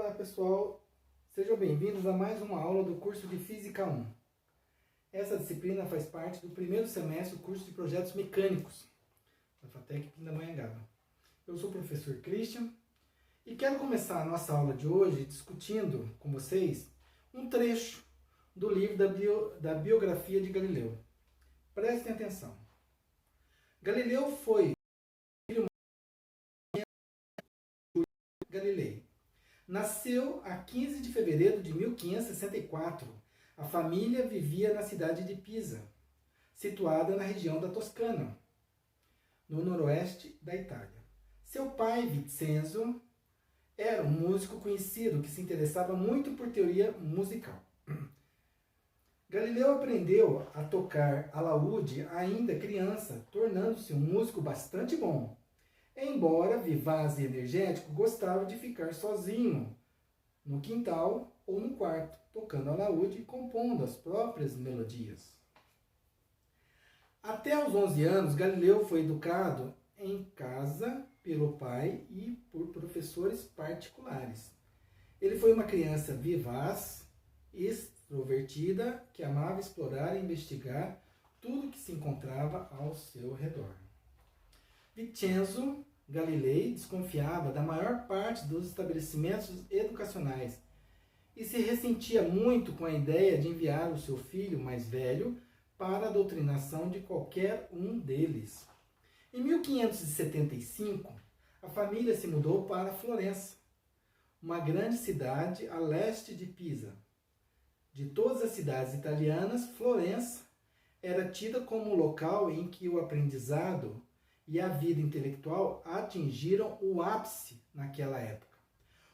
Olá pessoal, sejam bem-vindos a mais uma aula do curso de Física 1. Essa disciplina faz parte do primeiro semestre do curso de Projetos Mecânicos da FATEC Pindamonhangaba. Eu sou o professor Christian e quero começar a nossa aula de hoje discutindo com vocês um trecho do livro da biografia de Galileu. Prestem atenção. Galileu foi filho de Galilei. Nasceu a 15 de fevereiro de 1564. A família vivia na cidade de Pisa, situada na região da Toscana, no noroeste da Itália. Seu pai, Vincenzo, era um músico conhecido que se interessava muito por teoria musical. Galileu aprendeu a tocar alaúde ainda criança, tornando-se um músico bastante bom. Embora vivaz e energético, gostava de ficar sozinho no quintal ou no quarto, tocando alaúde e compondo as próprias melodias. Até os 11 anos, Galileu foi educado em casa pelo pai e por professores particulares. Ele foi uma criança vivaz, extrovertida, que amava explorar e investigar tudo que se encontrava ao seu redor. Vincenzo Galilei desconfiava da maior parte dos estabelecimentos educacionais e se ressentia muito com a ideia de enviar o seu filho mais velho para a doutrinação de qualquer um deles. Em 1575, a família se mudou para Florença, uma grande cidade a leste de Pisa. De todas as cidades italianas, Florença era tida como o local em que o aprendizado e a vida intelectual atingiram o ápice naquela época.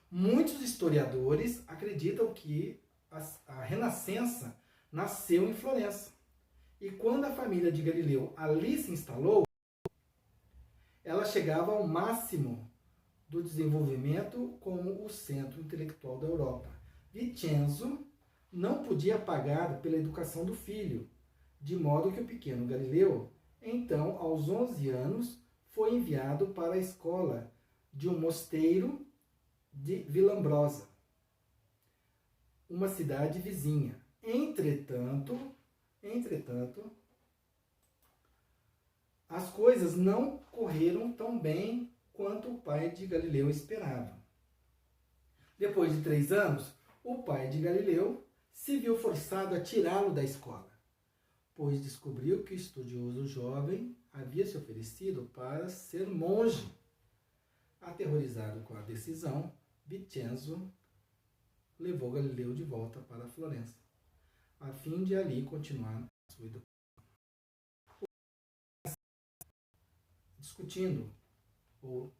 Muitos historiadores acreditam que a Renascença nasceu em Florença. E quando a família de Galileu ali se instalou, ela chegava ao máximo do desenvolvimento como o centro intelectual da Europa. Vincenzo não podia pagar pela educação do filho, de modo que o pequeno Galileu, então, aos 11 anos, foi enviado para a escola de um mosteiro de Villambrosa, uma cidade vizinha. Entretanto, as coisas não correram tão bem quanto o pai de Galileu esperava. Depois de 3 anos, o pai de Galileu se viu forçado a tirá-lo da escola, pois descobriu que o estudioso jovem havia se oferecido para ser monge. Aterrorizado com a decisão, Vincenzo levou Galileu de volta para Florença, a fim de ali continuar sua educação. Discutindo, ou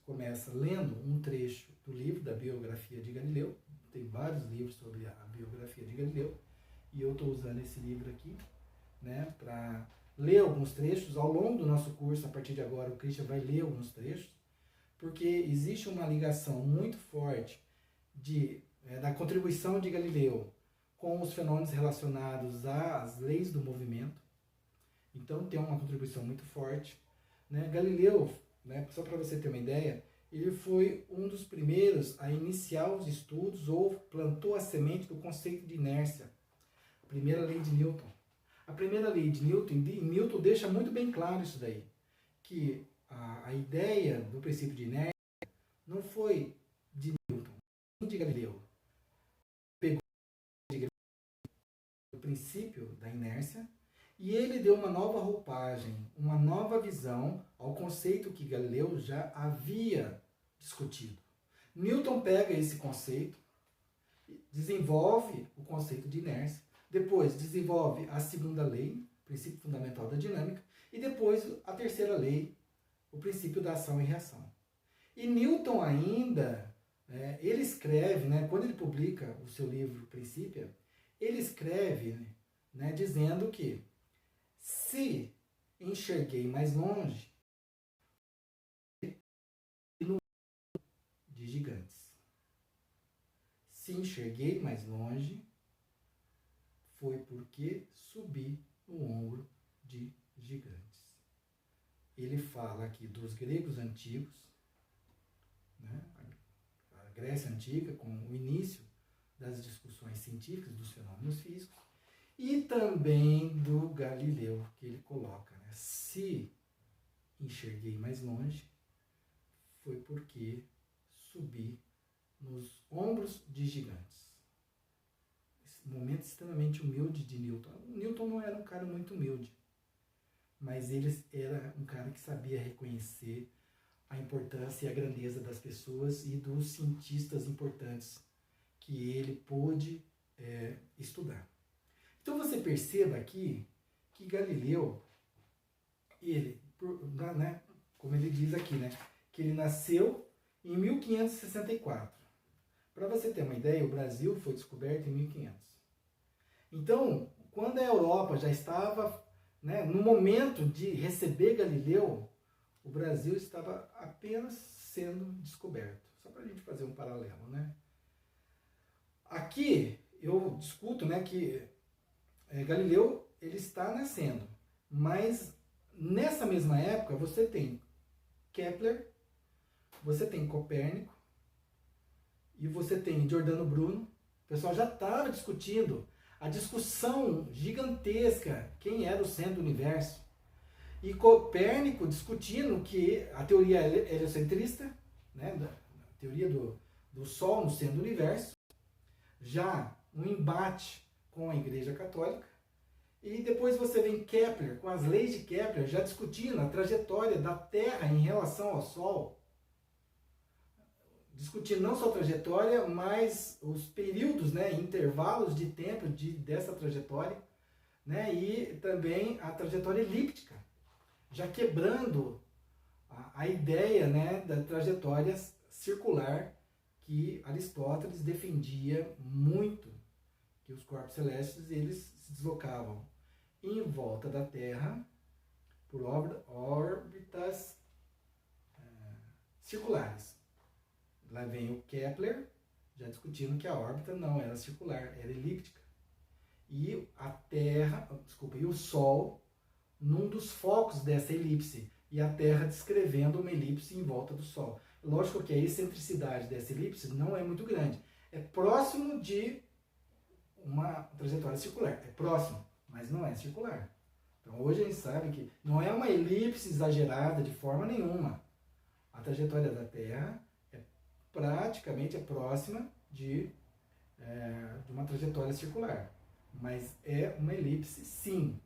começa lendo um trecho do livro da biografia de Galileu. Tem vários livros sobre a biografia de Galileu, e eu estou usando esse livro aqui, para ler alguns trechos. Ao longo do nosso curso, a partir de agora, o Christian vai ler alguns trechos, porque existe uma ligação muito forte da contribuição de Galileu com os fenômenos relacionados às leis do movimento. Então tem uma contribuição muito forte. Galileu, só para você ter uma ideia, ele foi um dos primeiros a iniciar os estudos ou plantou a semente do conceito de inércia, a primeira lei de Newton. A primeira lei de Newton deixa muito bem claro isso daí, que a ideia do princípio de inércia não foi de Newton, nem de Galileu. Pegou o princípio da inércia e ele deu uma nova roupagem, uma nova visão ao conceito que Galileu já havia discutido. Newton pega esse conceito, desenvolve o conceito de inércia, depois desenvolve a segunda lei, princípio fundamental da dinâmica, e depois a terceira lei, o princípio da ação e reação. E Newton ainda, ele escreve, quando ele publica o seu livro Principia, ele escreve dizendo que se enxerguei mais longe, de gigantes. Se enxerguei mais longe, foi porque subi no ombro de gigantes. Ele fala aqui dos gregos antigos, Grécia Antiga, com o início das discussões científicas dos fenômenos físicos, e também do Galileu, que ele coloca, né? Se enxerguei mais longe, foi porque subi nos ombros de gigantes. Esse momento extremamente humilde de Newton. Newton não era um cara muito humilde, mas ele era um cara que sabia reconhecer a importância e a grandeza das pessoas e dos cientistas importantes que ele pôde estudar. Então você perceba aqui que Galileu, ele, né, como ele diz aqui, né, que ele nasceu em 1564. Para você ter uma ideia, o Brasil foi descoberto em 1500. Então, quando a Europa já estava, né, no momento de receber Galileu, o Brasil estava apenas sendo descoberto. Só para a gente fazer um paralelo, né? Aqui eu discuto, né, que Galileu ele está nascendo, mas nessa mesma época você tem Kepler, você tem Copérnico e você tem Giordano Bruno. O pessoal já estava discutindo a discussão gigantesca, quem era o centro do universo. E Copérnico discutindo que a teoria heliocentrista, né, a teoria do Sol no centro do universo, já um embate com a Igreja Católica. E depois você vem Kepler, com as leis de Kepler, já discutindo a trajetória da Terra em relação ao Sol. Discutindo não só a trajetória, mas os períodos, né, intervalos de tempo dessa trajetória, né, e também a trajetória elíptica, já quebrando a ideia, né, da trajetória circular que Aristóteles defendia muito, que os corpos celestes eles se deslocavam em volta da Terra por órbitas circulares. Lá vem o Kepler, já discutindo que a órbita não era circular, era elíptica. E a Terra, e o Sol num dos focos dessa elipse, e a Terra descrevendo uma elipse em volta do Sol. Lógico que a excentricidade dessa elipse não é muito grande. É próximo de uma trajetória circular. É próximo, mas não é circular. Então hoje a gente sabe que não é uma elipse exagerada de forma nenhuma. A trajetória da Terra praticamente próxima de uma trajetória circular. Mas é uma elipse sim.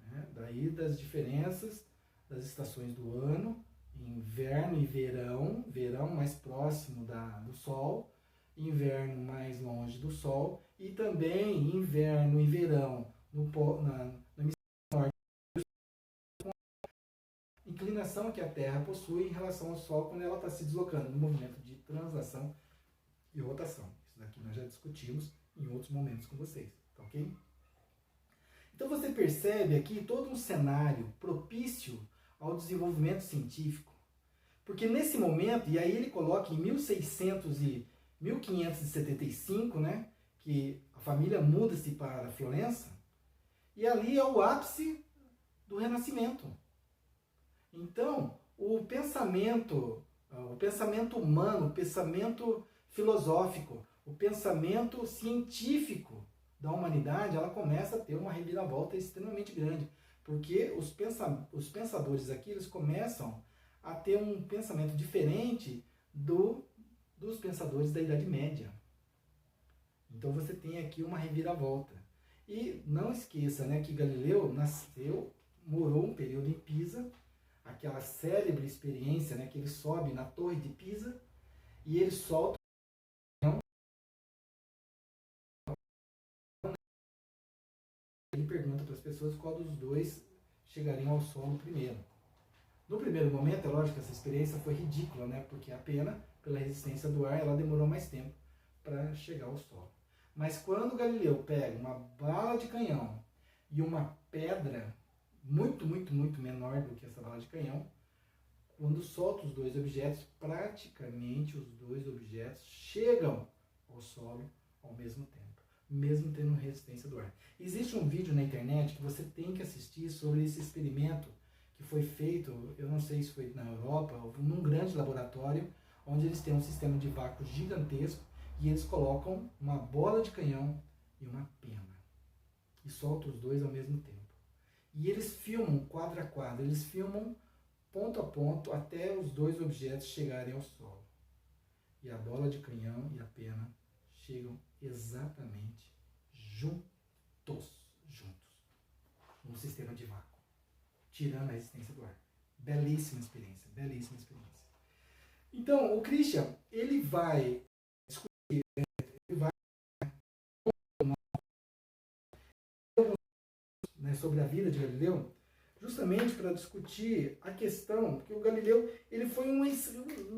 Né? Daí das diferenças das estações do ano, inverno e verão, verão mais próximo do Sol, inverno mais longe do Sol, e também inverno e verão no hemisfério norte, com a inclinação que a Terra possui em relação ao Sol quando ela está se deslocando, no movimento de translação e rotação. Isso daqui nós já discutimos em outros momentos com vocês, tá ok? Então você percebe aqui todo um cenário propício ao desenvolvimento científico, porque nesse momento, e aí ele coloca em 1575, né, que a família muda-se para Florença, e ali é o ápice do Renascimento. Então, o pensamento humano, o pensamento filosófico, o pensamento científico da humanidade, ela começa a ter uma reviravolta extremamente grande, porque os pensadores aqui, eles começam a ter um pensamento diferente dos pensadores da Idade Média. Então você tem aqui uma reviravolta. E não esqueça, né, que Galileu morou um período em Pisa, aquela célebre experiência, né, que ele sobe na Torre de Pisa e ele solta ele pergunta para as pessoas qual dos dois chegariam ao solo primeiro. No primeiro momento, é lógico que essa experiência foi ridícula, né, porque a pena, pela resistência do ar, ela demorou mais tempo para chegar ao solo. Mas quando Galileu pega uma bala de canhão e uma pedra muito, muito, muito menor do que essa bala de canhão, quando solta os dois objetos, praticamente os dois objetos chegam ao solo ao mesmo tempo, mesmo tendo resistência do ar. Existe um vídeo na internet que você tem que assistir sobre esse experimento que foi feito, eu não sei se foi na Europa, ou num grande laboratório, onde eles têm um sistema de vácuo gigantesco e eles colocam uma bola de canhão e uma pena e soltam os dois ao mesmo tempo. E eles filmam quadro a quadro, eles filmam ponto a ponto até os dois objetos chegarem ao solo. E a bola de canhão e a pena chegam exatamente juntos, num sistema de vácuo, tirando a resistência do ar. Belíssima experiência, belíssima experiência. Então, o Christian, ele vai discutir, ele vai sobre a vida de Galileu, justamente para discutir a questão, porque o Galileu ele foi um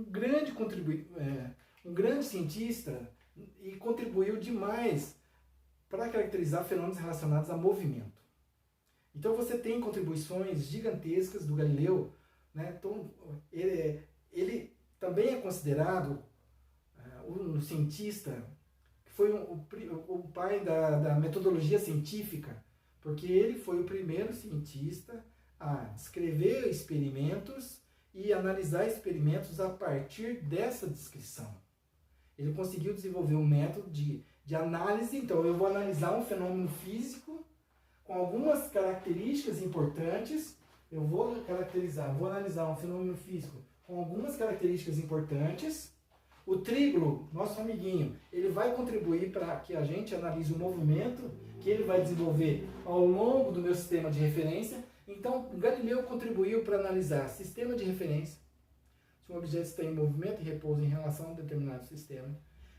grande um grande cientista e contribuiu demais para caracterizar fenômenos relacionados a movimento. Então você tem contribuições gigantescas do Galileu, né? Então, ele também é considerado um cientista que foi o pai da metodologia científica, porque ele foi o primeiro cientista a descrever experimentos e analisar experimentos a partir dessa descrição. Ele conseguiu desenvolver um método de análise. Então, eu vou analisar um fenômeno físico com algumas características importantes. Eu vou analisar um fenômeno físico com algumas características importantes. O Trígolo, nosso amiguinho, ele vai contribuir para que a gente analise o movimento que ele vai desenvolver ao longo do meu sistema de referência. Então, Galileu contribuiu para analisar sistema de referência, se um objeto está em movimento e repouso em relação a um determinado sistema.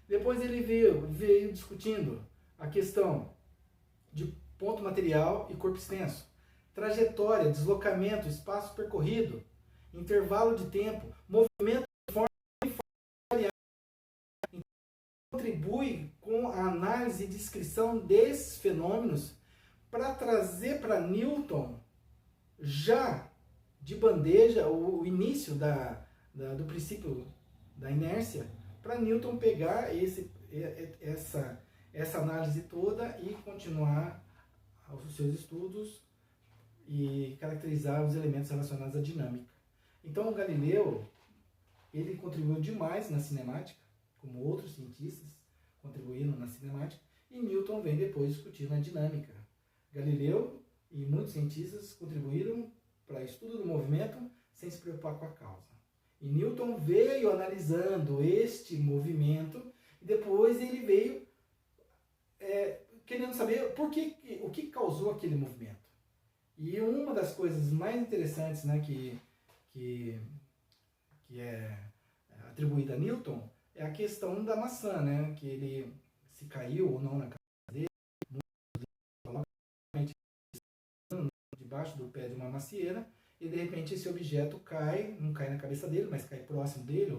Depois ele veio discutindo a questão de ponto material e corpo extenso, trajetória, deslocamento, espaço percorrido, intervalo de tempo, movimento de forma variável. Contribui com a análise e descrição desses fenômenos para trazer para Newton, já de bandeja, o início do princípio da inércia, para Newton pegar essa análise toda e continuar os seus estudos e caracterizar os elementos relacionados à dinâmica. Então, o Galileu, ele contribuiu demais na cinemática, como outros cientistas contribuíram na cinemática, e Newton vem depois discutindo a dinâmica. Galileu e muitos cientistas contribuíram para o estudo do movimento sem se preocupar com a causa. E Newton veio analisando este movimento e depois ele veio querendo saber o que causou aquele movimento. E uma das coisas mais interessantes, né, que é atribuída a Newton é a questão da maçã, né, que ele se caiu ou não na cabeça dele, debaixo do pé de uma macieira, e de repente esse objeto cai, não cai na cabeça dele, mas cai próximo dele,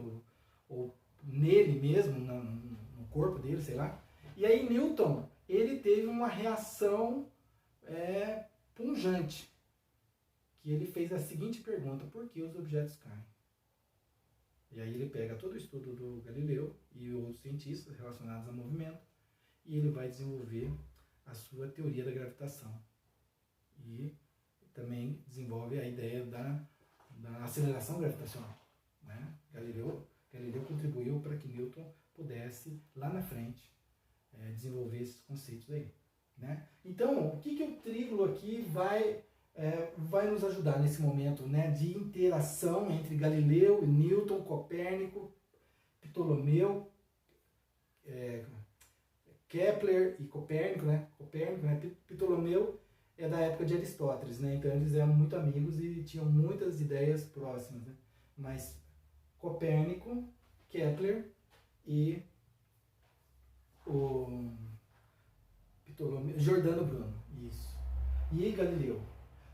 ou nele mesmo, no corpo dele, sei lá. E aí Newton, ele teve uma reação pungente, que ele fez a seguinte pergunta: por que os objetos caem? E aí ele pega todo o estudo do Galileu e os cientistas relacionados a movimento, e ele vai desenvolver a sua teoria da gravitação. E também desenvolve a ideia da aceleração gravitacional. Né? Galileu contribuiu para que Newton pudesse, lá na frente, desenvolver esses conceitos aí. Né? Então, o que o Trígolo aqui vai nos ajudar nesse momento, né, de interação entre Galileu, Newton, Copérnico, Ptolomeu, Kepler e Copérnico, né? Ptolomeu é da época de Aristóteles, né? Então eles eram muito amigos e tinham muitas ideias próximas, né? Mas Copérnico, Kepler e o Ptolomeu, Giordano Bruno, isso, e Galileu.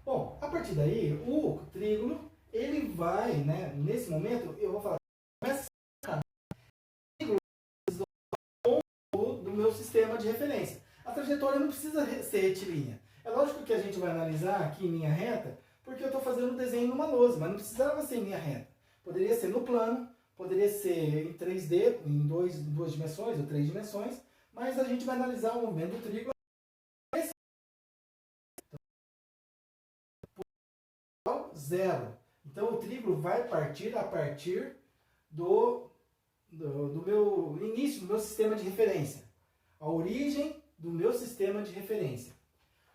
Bom, a partir daí, o Trígolo, ele vai, né, nesse momento, eu vou falar, começa a do meu sistema de referência. A trajetória não precisa ser retilínea. É lógico que a gente vai analisar aqui em linha reta, porque eu estou fazendo um desenho numa lousa, mas não precisava ser em linha reta. Poderia ser no plano, poderia ser em 3D, em duas dimensões ou 3 dimensões, mas a gente vai analisar o movimento do Trígolo zero. Então o Trígolo vai partir a partir do do meu início do meu sistema de referência. A origem do meu sistema de referência.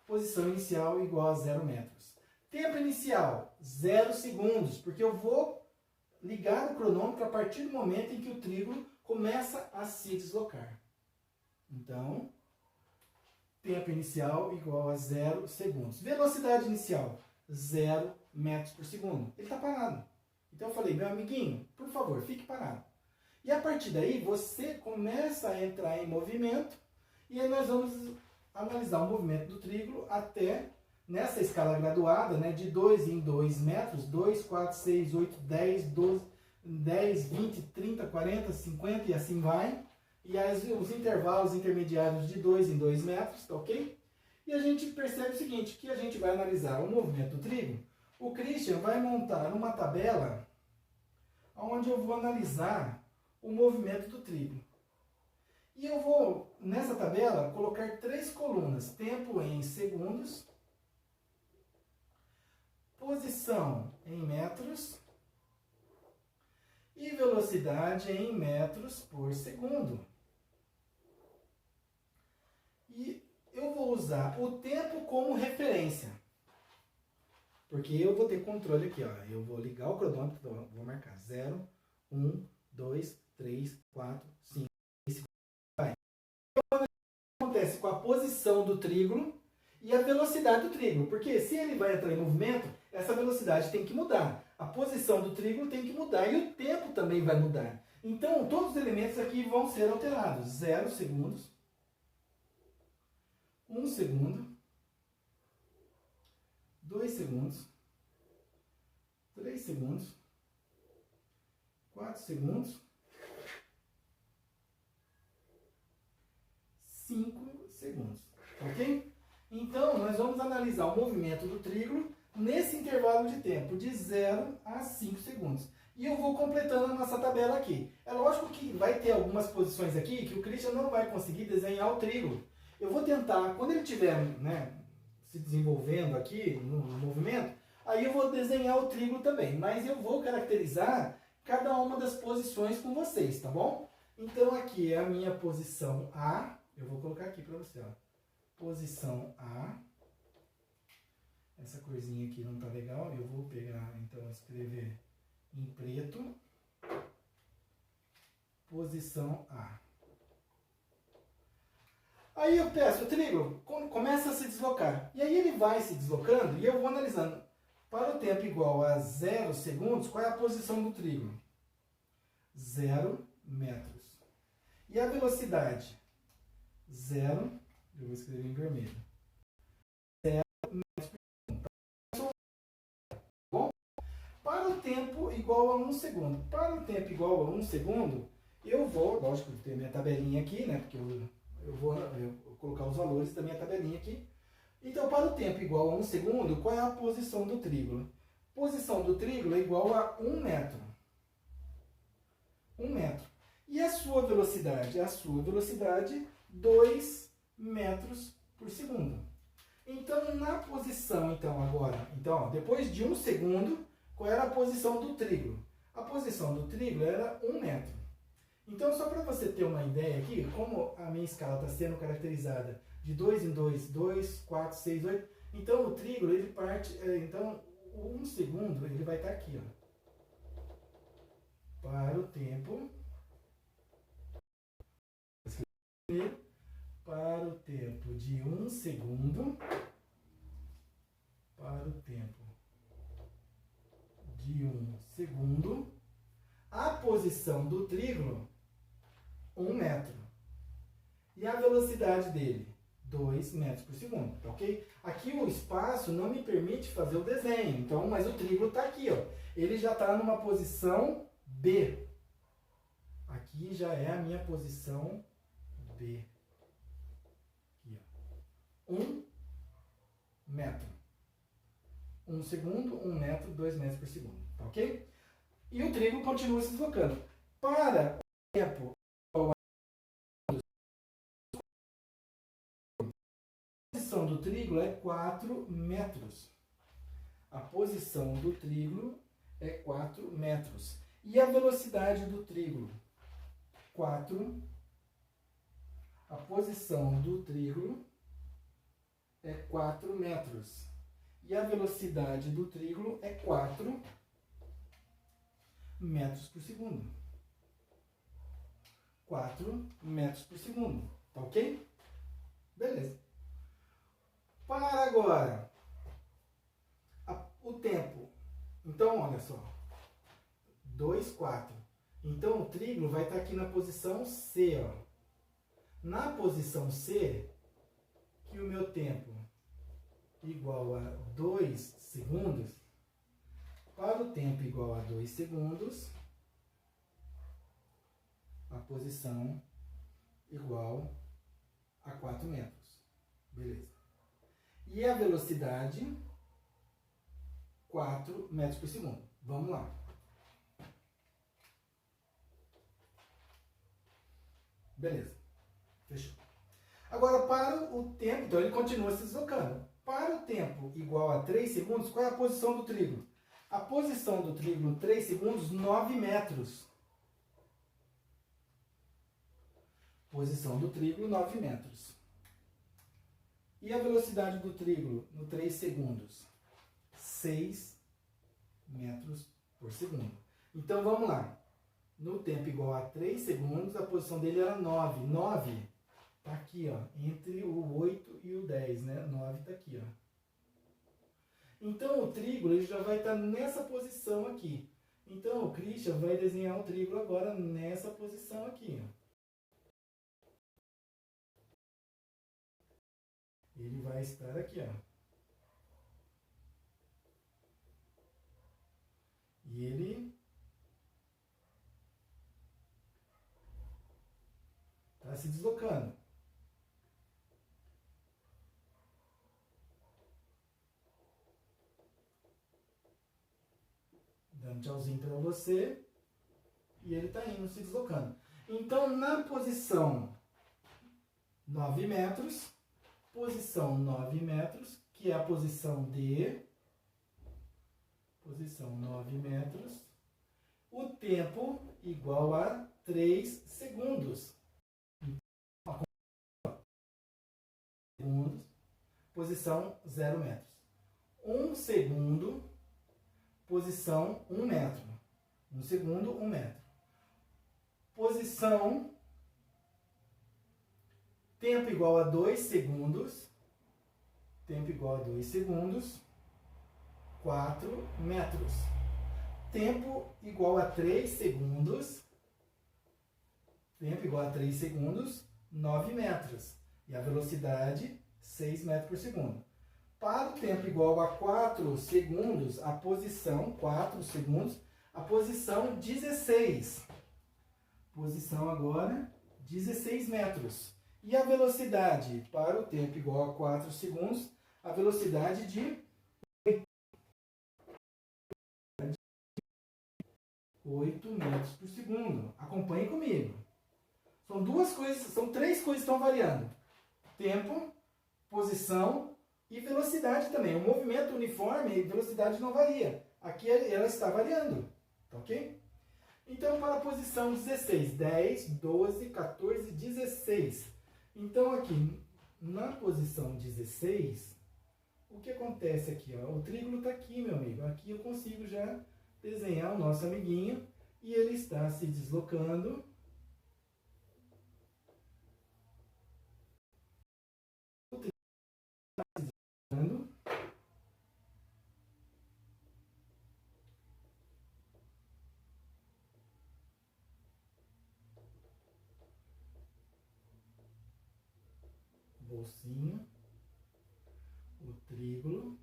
Posição inicial igual a 0 metros. Tempo inicial, 0 segundos, porque eu vou ligar o cronômetro a partir do momento em que o trígono começa a se deslocar. Então, tempo inicial igual a 0 segundos. Velocidade inicial, 0 metros por segundo. Ele está parado. Então eu falei, meu amiguinho, por favor, fique parado. E a partir daí, você começa a entrar em movimento, e aí nós vamos analisar o movimento do trígono até, nessa escala graduada, né, de 2 em 2 metros, 2, 4, 6, 8, 10, 12, 10, 20, 30, 40, 50 e assim vai. E os intervalos intermediários de 2 em 2 metros, tá ok? E a gente percebe o seguinte, que a gente vai analisar o movimento do trígono. O Christian vai montar uma tabela onde eu vou analisar o movimento do trígono. E eu vou, nessa tabela, colocar 3 colunas. Tempo em segundos, posição em metros e velocidade em metros por segundo. E eu vou usar o tempo como referência. Porque eu vou ter controle aqui, ó. Eu vou ligar o cronômetro, vou marcar 0, 1, 2, 3, 4, 5, 6, vai. Então, acontece com a posição do trígono e a velocidade do trígono. Porque se ele vai entrar em movimento, essa velocidade tem que mudar. A posição do trígono tem que mudar e o tempo também vai mudar. Então, todos os elementos aqui vão ser alterados. 0 segundos, 1 segundo, 2 segundos, 3 segundos, 4 segundos, 5 segundos, ok? Então, nós vamos analisar o movimento do trígono nesse intervalo de tempo, de 0 a 5 segundos. E eu vou completando a nossa tabela aqui. É lógico que vai ter algumas posições aqui que o Christian não vai conseguir desenhar o trígono. Eu vou tentar, quando ele estiver, né, se desenvolvendo aqui no movimento, aí eu vou desenhar o trígono também. Mas eu vou caracterizar cada uma das posições com vocês, tá bom? Então aqui é a minha posição A. Eu vou colocar aqui para você, ó. Posição A. Essa corzinha aqui não tá legal. Eu vou pegar, então, escrever em preto. Posição A. Aí eu peço o trígono, começa a se deslocar. E aí ele vai se deslocando e eu vou analisando. Para o tempo igual a 0 segundos, qual é a posição do trígono? 0 metros. E a velocidade? 0, eu vou escrever em vermelho. 0 metros por segundo. Bom? Para o tempo igual a 1 segundo. Para o tempo igual a 1 segundo, eu vou, lógico, ter minha tabelinha aqui, né? Porque eu vou colocar os valores da minha tabelinha aqui. Então, para o tempo igual a 1 segundo, qual é a posição do trígono? Posição do trígono é igual a 1 metro. 1 metro. E a sua velocidade? A sua velocidade, 2 metros por segundo. Então, na posição, ó, depois de 1 segundo, qual era a posição do trígono? A posição do trígono era 1 metro. Então, só para você ter uma ideia aqui, como a minha escala está sendo caracterizada de 2 em 2, 2, 4, 6, 8, então o trígono, ele parte, então, o 1 segundo, ele vai estar aqui, ó. Para o tempo, de 1 segundo, para o tempo de 1 segundo, a posição do trígono, 1 metro. E a velocidade dele, 2 metros por segundo, tá ok? Aqui o espaço não me permite fazer o desenho, então, mas o trígono está aqui, ó. Ele já está numa posição B. Aqui já é a minha posição B. Aqui, ó. 1 metro. 1 segundo, 1 metro, 2 metros por segundo, tá ok? E o trígono continua se deslocando. Para o tempo, a posição do trígono é 4 metros. A posição do trígono é 4 metros. E a velocidade do trígono? 4, a posição do trígono é 4 metros. E a velocidade do trígono é 4 metros por segundo. 4 metros por segundo. Tá ok? Beleza. Para agora. O tempo. Então, olha só. 2, 4. Então, o trígono vai estar aqui na posição C. Ó. Na posição C, que o meu tempo igual a 2 segundos, para o tempo igual a 2 segundos, a posição igual a 4 metros. Beleza. E a velocidade, 4 metros por segundo. Vamos lá. Beleza. Fechou. Agora, para o tempo, então ele continua se deslocando. Para o tempo igual a 3 segundos, qual é a posição do trígono? A posição do trígono, 3 segundos, 9 metros. Posição do trígono, 9 metros. E a velocidade do trígono, no 3 segundos? 6 metros por segundo. Então, vamos lá. No tempo igual a 3 segundos, a posição dele era 9. 9 está aqui, ó, entre o 8 e o 10, né? 9 está aqui, ó. Então, o trígono ele já vai estar nessa posição aqui. Então, o Christian vai desenhar o trígono agora nessa posição aqui, ó. Ele vai estar aqui, ó. E ele está se deslocando. Dando tchauzinho para você. E ele está indo, se deslocando. Então, na posição 9 metros, posição 9 metros, que é a posição D, posição 9 metros, o tempo igual a 3 segundos. Posição 0 metros. 1 segundo, posição 1 metro. 1 segundo, 1 metro. Posição, tempo igual a 2 segundos. Tempo igual a 2 segundos, 4 metros. Tempo igual a 3 segundos. Tempo igual a 3 segundos, 9 metros. E a velocidade, 6 metros por segundo. Para o tempo igual a 4 segundos, a posição, 4 segundos, a posição 16. Posição agora, 16 metros. E a velocidade, para o tempo igual a 4 segundos, a velocidade de 8 metros por segundo. Acompanhe comigo. São duas coisas, são três coisas que estão variando. Tempo, posição e velocidade também. O movimento uniforme e velocidade não varia. Aqui ela está variando. Tá ok? Então, para a posição 16, 10, 12, 14, 16. Então, aqui, na posição 16, o que acontece aqui? Ó? O trígono está aqui, meu amigo. Aqui eu consigo já desenhar o nosso amiguinho e ele está se deslocando. O trígono está se deslocando. Bolsinho. O trígono.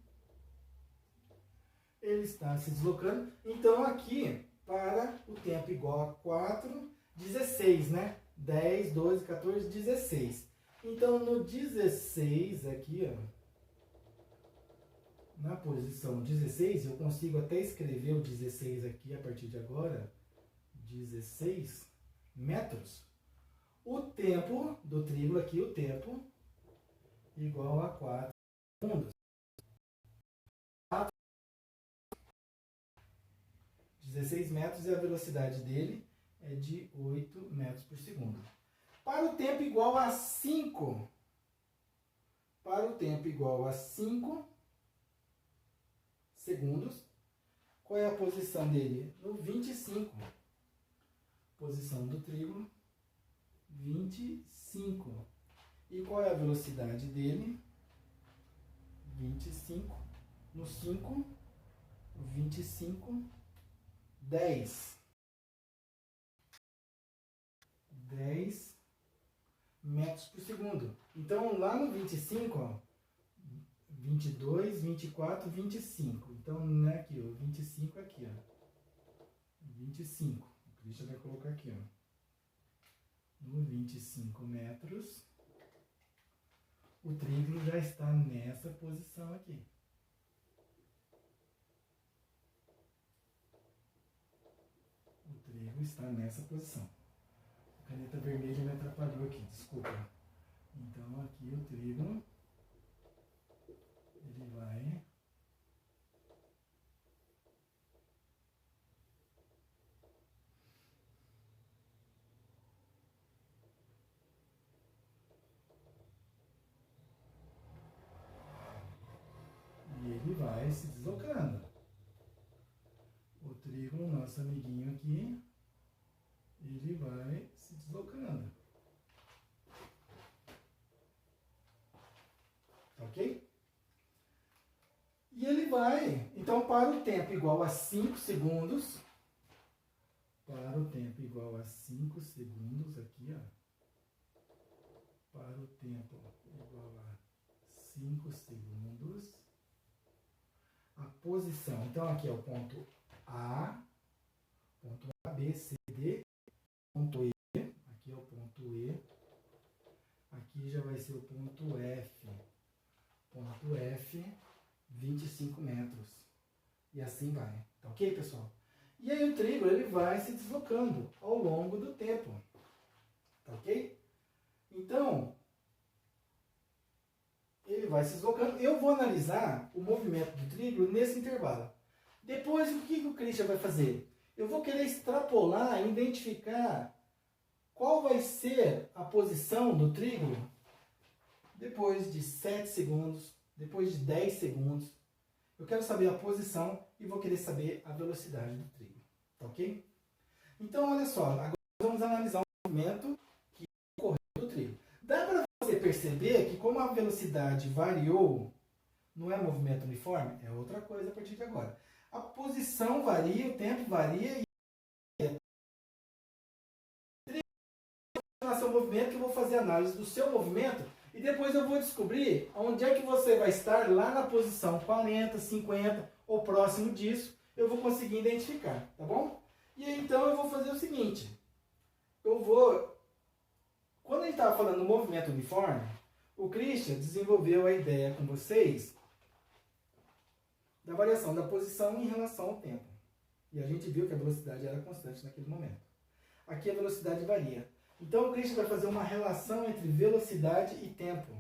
Ele está se deslocando. Então, aqui, para o tempo igual a 4, 16, né? 10, 12, 14, 16. Então, no 16 aqui, ó, na posição 16, eu consigo até escrever o 16 aqui a partir de agora. 16 metros. O tempo do trígono aqui, o tempo, igual a 4 segundos. 16 metros e a velocidade dele é de 8 metros por segundo. Para o tempo igual a 5, segundos, qual é a posição dele? No 25. Posição do trigo, 25. E qual é a velocidade dele? 25. No 5, 25, 10. 10 metros por segundo. Então, lá no 25, ó, 22, 24, 25. Então, não é aqui, ó, 25 aqui, ó. 25. O Christian vai colocar aqui, ó. No 25 metros, o trigo já está nessa posição aqui. O trigo está nessa posição. A caneta vermelha me atrapalhou aqui, desculpa. Então, aqui o trigo, ele vai... E ele vai se deslocando. O trigo, nosso amiguinho aqui, ele vai se deslocando. Ok? E ele vai, então, para o tempo igual a 5 segundos, para o tempo igual a 5 segundos, aqui, ó, para o tempo igual a 5 segundos, a posição, então aqui é o ponto A, B, C, D, ponto E, aqui é o ponto E, aqui já vai ser o ponto F, 25 metros, e assim vai, tá ok, pessoal? E aí o trigo, ele vai se deslocando ao longo do tempo, tá ok? Então, ele vai se deslocando. Eu vou analisar o movimento do trigo nesse intervalo. Depois, o que o Christian vai fazer? Eu vou querer extrapolar e identificar qual vai ser a posição do trigo depois de 7 segundos, depois de 10 segundos. Eu quero saber a posição e vou querer saber a velocidade do trigo. Tá ok? Então, olha só. Agora vamos analisar o movimento que ocorreu do trigo. Dá para você perceber que como a velocidade variou, não é movimento uniforme? É outra coisa a partir de agora. A posição varia, o tempo varia e seu movimento, que eu vou fazer análise do seu movimento e depois eu vou descobrir onde é que você vai estar lá na posição 40, 50 ou próximo disso, eu vou conseguir identificar, tá bom? E aí, então eu vou fazer o seguinte, quando a gente estava falando do movimento uniforme, o Christian desenvolveu a ideia com vocês da variação da posição em relação ao tempo. E a gente viu que a velocidade era constante naquele momento. Aqui a velocidade varia. Então o Christian vai fazer uma relação entre velocidade e tempo.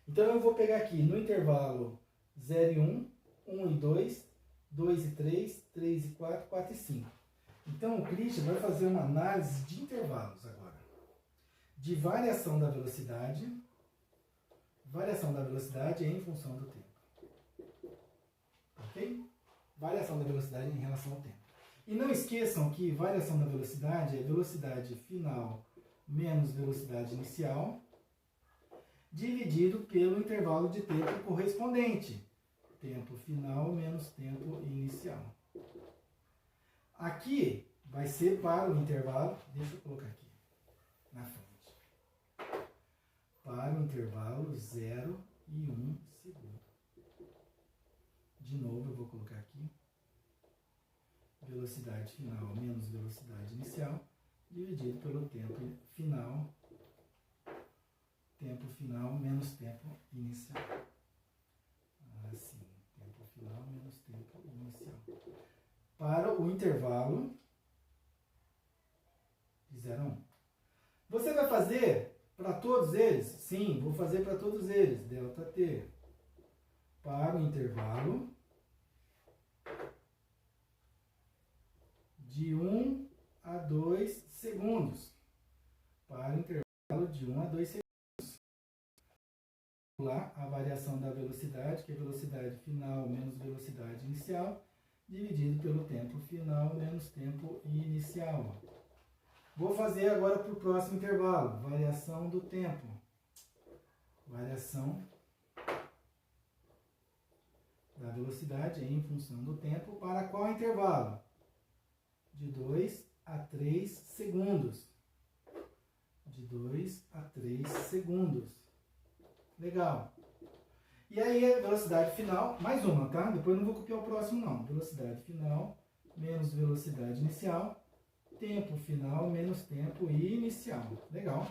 Então eu vou pegar aqui no intervalo 0 e 1, 1 e 2, 2 e 3, 3 e 4, 4 e 5. Então o Christian vai fazer uma análise de intervalos agora. De variação da velocidade em função do tempo. Ok? Variação da velocidade em relação ao tempo. E não esqueçam que variação da velocidade é velocidade final menos velocidade inicial, dividido pelo intervalo de tempo correspondente. Tempo final menos tempo inicial. Aqui vai ser para o intervalo, deixa eu colocar aqui na frente, para o intervalo 0 e 1 segundo. De novo eu vou colocar aqui, velocidade final menos velocidade inicial, dividido pelo tempo final menos tempo inicial. Assim, tempo final menos tempo inicial. Para o intervalo de 0 a 1. Você vai fazer para todos eles? Sim, vou fazer para todos eles. ΔT. Para o intervalo de 1 a 2 segundos. Para o intervalo de 1 a 2 segundos. Lá a variação da velocidade, que é velocidade final menos velocidade inicial, dividido pelo tempo final menos tempo inicial. Vou fazer agora para o próximo intervalo, variação do tempo. Variação da velocidade em função do tempo para qual intervalo? De 2 a 3 segundos. De 2 a 3 segundos. Legal. E aí a velocidade final, mais uma, tá? Depois não vou copiar o próximo não. Velocidade final menos velocidade inicial. Tempo final menos tempo inicial. Legal.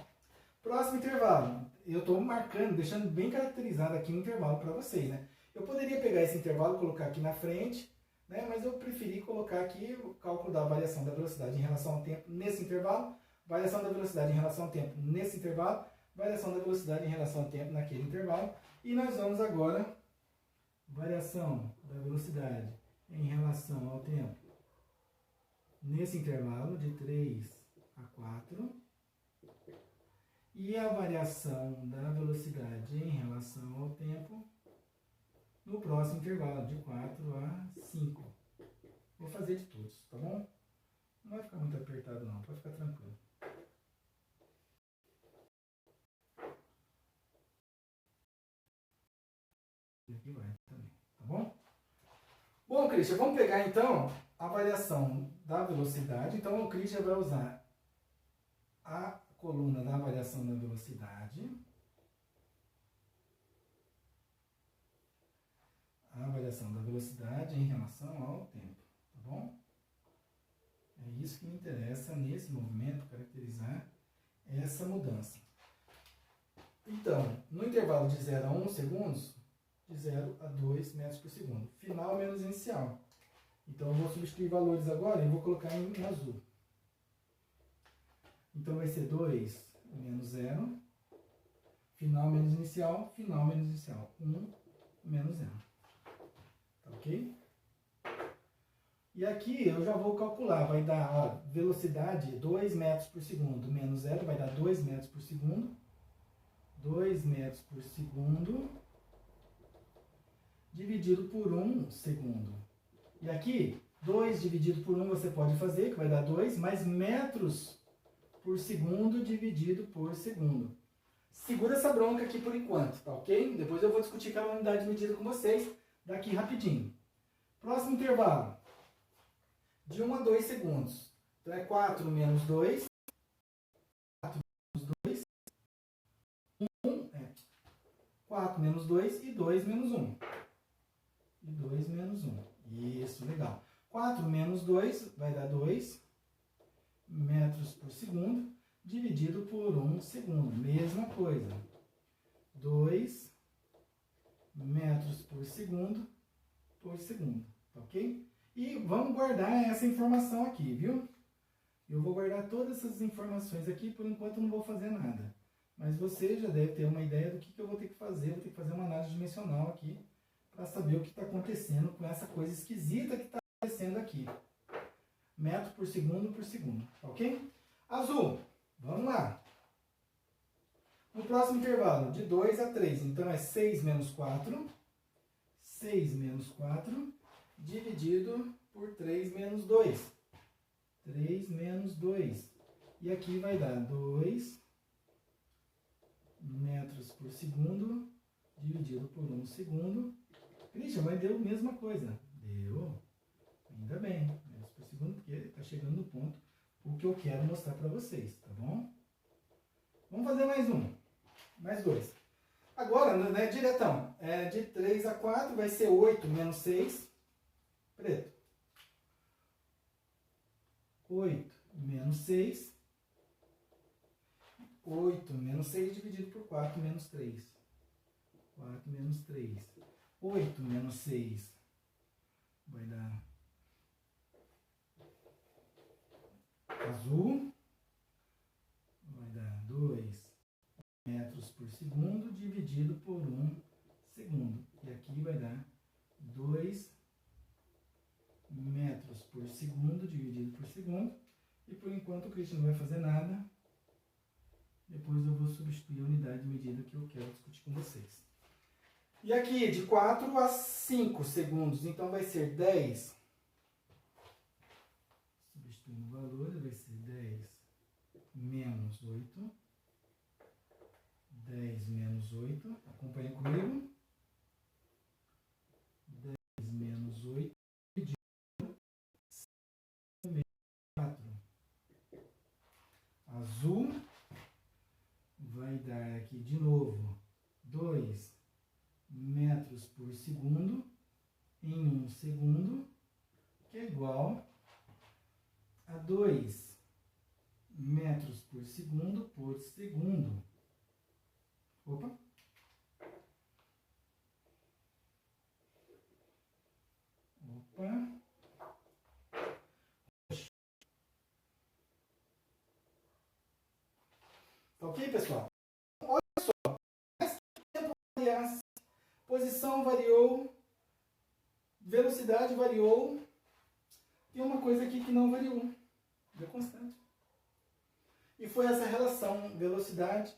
Próximo intervalo. Eu estou marcando, deixando bem caracterizado aqui o intervalo para vocês, né? Eu poderia pegar esse intervalo e colocar aqui na frente, né? Mas eu preferi colocar aqui o cálculo da variação da velocidade em relação ao tempo nesse intervalo, variação da velocidade em relação ao tempo nesse intervalo, variação da velocidade em relação ao tempo naquele intervalo. E nós vamos agora, variação da velocidade em relação ao tempo nesse intervalo de 3 a 4. E a variação da velocidade em relação ao tempo no próximo intervalo, de 4 a 5. Vou fazer de todos, tá bom? Não vai ficar muito apertado não, pode ficar tranquilo. Aqui vai também, tá bom? Bom, Christian, vamos pegar então a variação da velocidade. Então o Christian vai usar a coluna da variação da velocidade. A variação da velocidade em relação ao tempo, tá bom? É isso que me interessa nesse movimento, caracterizar essa mudança. Então, no intervalo de 0 a 1 segundos, de 0 a 2 metros por segundo. Final menos inicial. Então, eu vou substituir valores agora e vou colocar em azul. Então, vai ser 2 menos 0. Final menos inicial, final menos inicial. 1 menos 0. Tá ok? E aqui eu já vou calcular. Vai dar, ó, velocidade 2 metros por segundo menos 0 vai dar 2 metros por segundo. 2 metros por segundo dividido por 1 segundo. E aqui, 2 dividido por 1 você pode fazer, que vai dar 2, mais metros por segundo dividido por segundo. Segura essa bronca aqui por enquanto, tá ok? Depois eu vou discutir aquela unidade de medida com vocês daqui rapidinho. Próximo intervalo. De 1 a 2 segundos. Então é 4 menos 2. 4 menos 2. 4 menos 2 e 2 menos 1. E 2 menos 1. Isso, legal. 4 menos 2 vai dar 2 metros por segundo, dividido por 1 segundo. Mesma coisa. 2 metros por segundo, ok? E vamos guardar essa informação aqui, viu? Eu vou guardar todas essas informações aqui, por enquanto eu não vou fazer nada. Mas você já deve ter uma ideia do que eu vou ter que fazer. Eu vou ter que fazer uma análise dimensional aqui, para saber o que está acontecendo com essa coisa esquisita que está acontecendo aqui. Metro por segundo, ok? Azul, vamos lá. No próximo intervalo, de 2 a 3, então é 6 menos 4. 6 menos 4, dividido por 3 menos 2. 3 menos 2. E aqui vai dar 2 metros por segundo, dividido por 1 segundo. Christian, mas deu a mesma coisa. Deu. Ainda bem. Metros por segundo, porque está chegando no ponto o que eu quero mostrar para vocês, tá bom? Vamos fazer mais um. Mais dois. Agora, né, diretão. De 3 a 4 vai ser 8 menos 6. Preto. 8 menos 6. 8 menos 6 dividido por 4 menos 3. 4 menos 3. 8 menos 6 vai dar azul. Vai dar 2 metros por segundo dividido por 1 segundo. E aqui vai dar 2 metros por segundo dividido por segundo. E por enquanto o Christian não vai fazer nada. Depois eu vou substituir a unidade de medida que eu quero discutir com vocês. E aqui, de 4 a 5 segundos, então vai ser 10. Substituindo o valor, vai ser 10 menos 8. 10 menos 8. Acompanha comigo. 10 menos 8. Dividido 4. Azul vai dar aqui de novo 2 metros por segundo em 1 segundo, que é igual a 2 metros por segundo. Opa! Tá ok, pessoal? Olha só, mas que tempo variasse, posição variou, velocidade variou, e uma coisa aqui que não variou, é constante. E foi essa relação velocidade,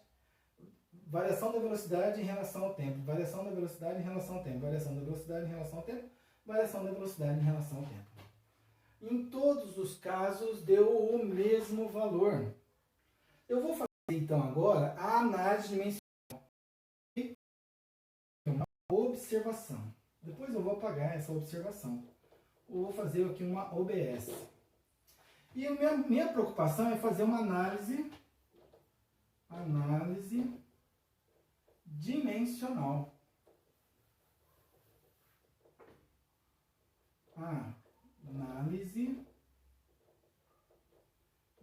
variação da velocidade em relação ao tempo, variação da velocidade em relação ao tempo, variação da velocidade em relação ao tempo, variação da velocidade em relação ao tempo. Em todos os casos deu o mesmo valor. Eu vou fazer então agora a análise dimensional. Uma observação. Depois eu vou apagar essa observação. Eu vou fazer aqui uma OBS. E a minha preocupação é fazer uma análise dimensional. Análise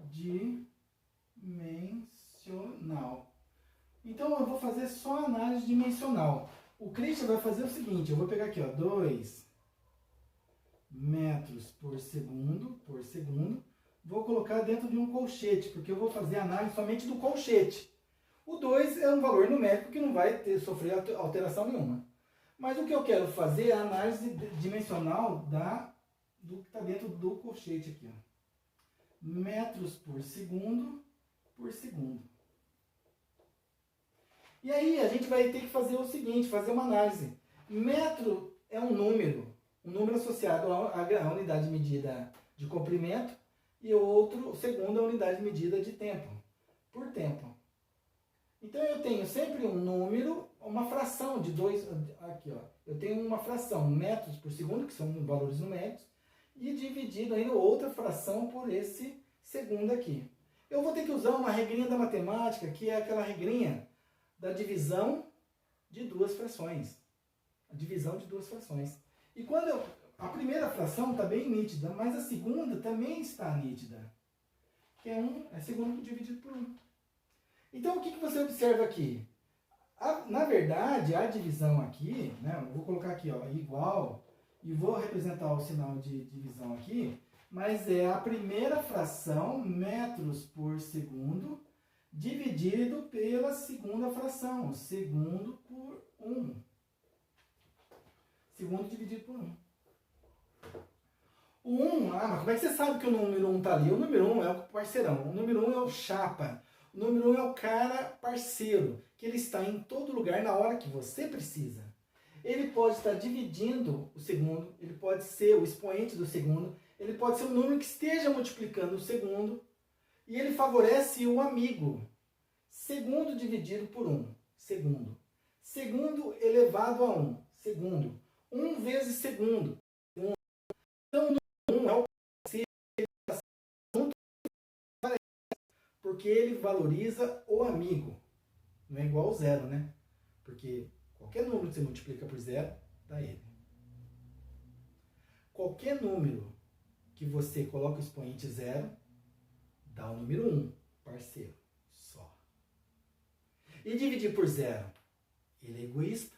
dimensional. Então eu vou fazer só análise dimensional. O Christian vai fazer o seguinte, eu vou pegar aqui, ó, 2 metros por segundo, vou colocar dentro de um colchete, porque eu vou fazer análise somente do colchete. O 2 é um valor numérico que não vai sofrer alteração nenhuma. Mas o que eu quero fazer é a análise dimensional do que está dentro do colchete aqui, ó. Metros por segundo. E aí a gente vai ter que fazer o seguinte, fazer uma análise. Metro é um número associado à unidade de medida de comprimento, e o segundo é a unidade de medida de tempo, por tempo. Então eu tenho sempre um número, uma fração de 2, aqui ó, eu tenho uma fração, metros por segundo, que são valores numéricos, e dividido ainda outra fração por esse segundo aqui. Eu vou ter que usar uma regrinha da matemática, que é aquela regrinha da divisão de duas frações. A divisão de duas frações. E quando a primeira fração está bem nítida, mas a segunda também está nítida. Que é segundo dividido por 1. Então o que você observa aqui? Na verdade, a divisão aqui, né, eu vou colocar aqui, ó, igual, e vou representar o sinal de divisão aqui, mas é a primeira fração, metros por segundo, dividido pela segunda fração, segundo por 1. Segundo dividido por 1. O 1, mas como é que você sabe que o número 1 está ali? O número 1 é o parceirão, o número 1 é o chapa, o número 1 é o cara parceiro, que ele está em todo lugar na hora que você precisa. Ele pode estar dividindo o segundo, ele pode ser o expoente do segundo, ele pode ser um número que esteja multiplicando o segundo, e ele favorece o amigo. Segundo dividido por 1, segundo. Segundo elevado a 1, segundo. 1 vezes segundo. Então, o número 1 é o parceiro, porque ele valoriza o amigo. Não é igual ao zero, né? Porque qualquer número que você multiplica por zero, dá ele. Qualquer número que você coloca o expoente zero, dá o número 1, parceiro, só. E dividir por zero, ele é egoísta,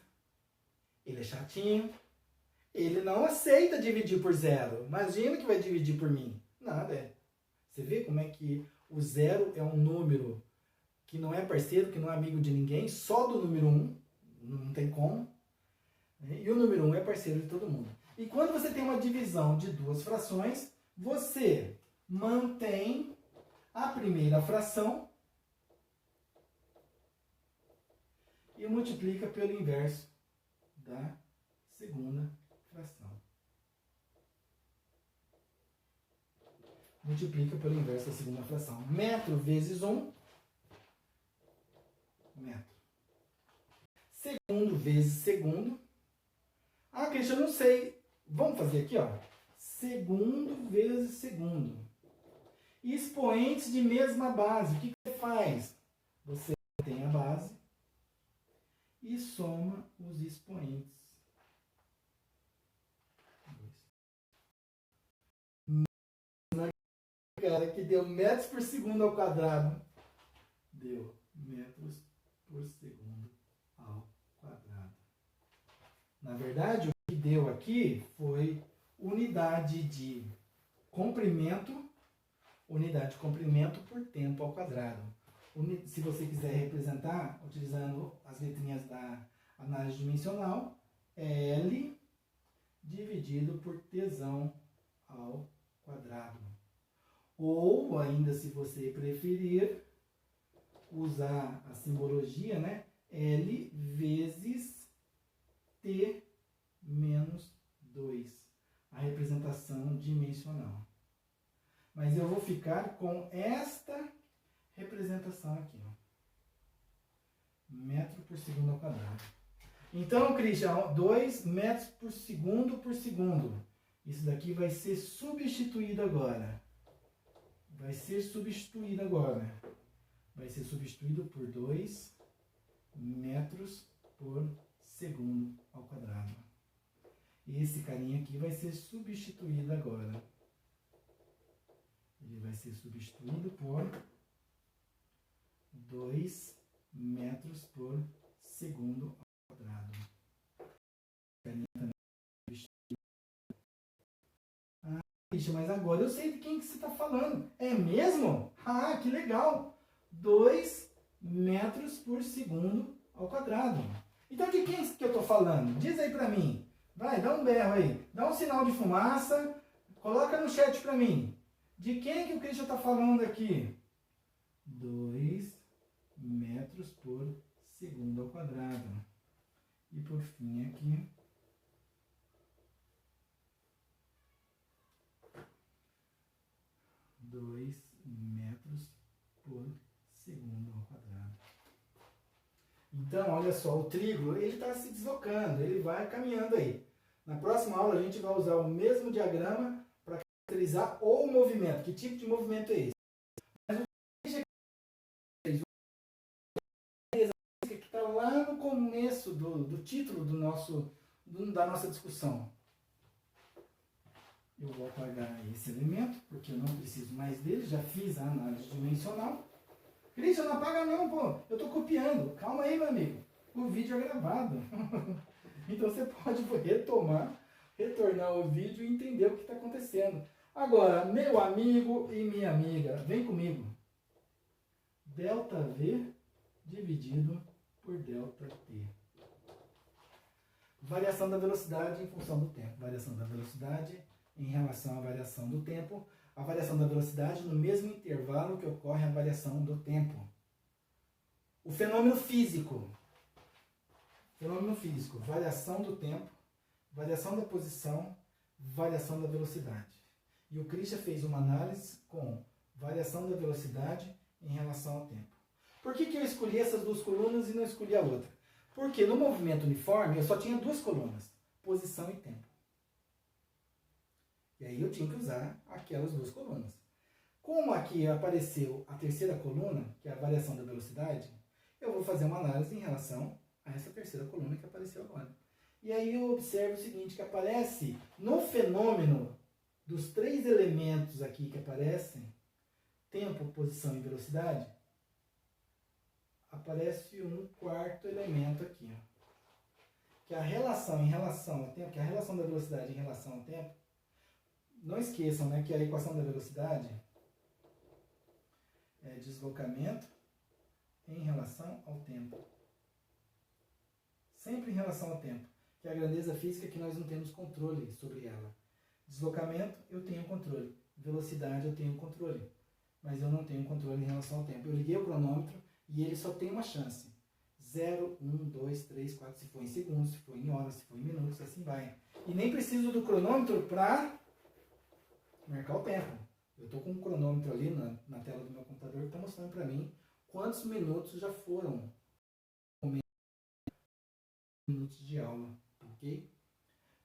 ele é chatinho, ele não aceita dividir por zero. Imagina que vai dividir por mim. Nada é. Você vê como é que o zero é um número que não é parceiro, que não é amigo de ninguém, só do número 1, não tem como. E o número 1 é parceiro de todo mundo. E quando você tem uma divisão de duas frações, você mantém a primeira fração e multiplica pelo inverso da segunda fração. Multiplica pelo inverso da segunda fração. Metro vezes 1, metro. Segundo vezes segundo. Ah, Cristian, eu não sei. Vamos fazer aqui, ó. Segundo vezes segundo. Expoentes de mesma base. O que você faz? Você tem a base e soma os expoentes. Cara, que deu metros por segundo ao quadrado. Deu metros por segundo ao quadrado. Na verdade, o que deu aqui foi unidade de comprimento por tempo ao quadrado. Se você quiser representar, utilizando as letrinhas da análise dimensional, é L dividido por Tzão ao quadrado. Ou, ainda se você preferir, usar a simbologia, né? L vezes T menos 2, a representação dimensional. Mas eu vou ficar com esta representação aqui, ó. Metro por segundo ao quadrado. Então, Cristian, 2 metros por segundo. Isso daqui vai ser substituído agora. Vai ser substituído por 2 metros por segundo ao quadrado. Esse carinha aqui vai ser substituído agora. Ele vai ser substituído por 2 metros por segundo ao quadrado. Mas agora eu sei de quem que você está falando. É mesmo? Ah, que legal! 2 metros por segundo ao quadrado. Então de quem que eu estou falando? Diz aí para mim. Vai, dá um berro aí. Dá um sinal de fumaça. Coloca no chat para mim. De quem que o Cristian está falando aqui? 2 metros por segundo ao quadrado. E por fim aqui, 2 metros por segundo ao quadrado. Então, olha só, o trígono, ele está se deslocando, ele vai caminhando aí. Na próxima aula, a gente vai usar o mesmo diagrama para caracterizar o movimento. Que tipo de movimento é esse? Mas o que está lá no começo do título da nossa discussão. Eu vou apagar esse elemento, porque eu não preciso mais dele, já fiz a análise dimensional. Cristian, não apaga não, pô, eu estou copiando. Calma aí, meu amigo, o vídeo é gravado. Então você pode retornar o vídeo e entender o que está acontecendo. Agora, meu amigo e minha amiga, vem comigo. ΔV dividido por ΔT. Variação da velocidade em função do tempo. Variação da velocidade em relação à variação do tempo, a variação da velocidade no mesmo intervalo que ocorre a variação do tempo. O fenômeno físico, variação do tempo, variação da posição, variação da velocidade. E o Cristian fez uma análise com variação da velocidade em relação ao tempo. Por que eu escolhi essas duas colunas e não escolhi a outra? Porque no movimento uniforme eu só tinha duas colunas, posição e tempo. E aí eu tinha que usar aquelas duas colunas. Como aqui apareceu a terceira coluna, que é a variação da velocidade, eu vou fazer uma análise em relação a essa terceira coluna que apareceu agora. E aí eu observo o seguinte, que aparece no fenômeno dos três elementos aqui que aparecem, tempo, posição e velocidade, aparece um quarto elemento aqui, ó, que é a relação em relação ao tempo, que é a relação da velocidade em relação ao tempo. Não esqueçam, né, que a equação da velocidade é deslocamento em relação ao tempo. Sempre em relação ao tempo, que é a grandeza física que nós não temos controle sobre ela. Deslocamento, eu tenho controle. Velocidade, eu tenho controle. mas eu não tenho controle em relação ao tempo. Eu liguei o cronômetro e ele só tem uma chance. 0, 1, 2, 3, 4, se for em segundos, se for em horas, se for em minutos, assim vai. E nem preciso do cronômetro para marcar o tempo. Eu estou com um cronômetro ali na tela do meu computador que está mostrando para mim quantos minutos já foram minutos de aula, ok?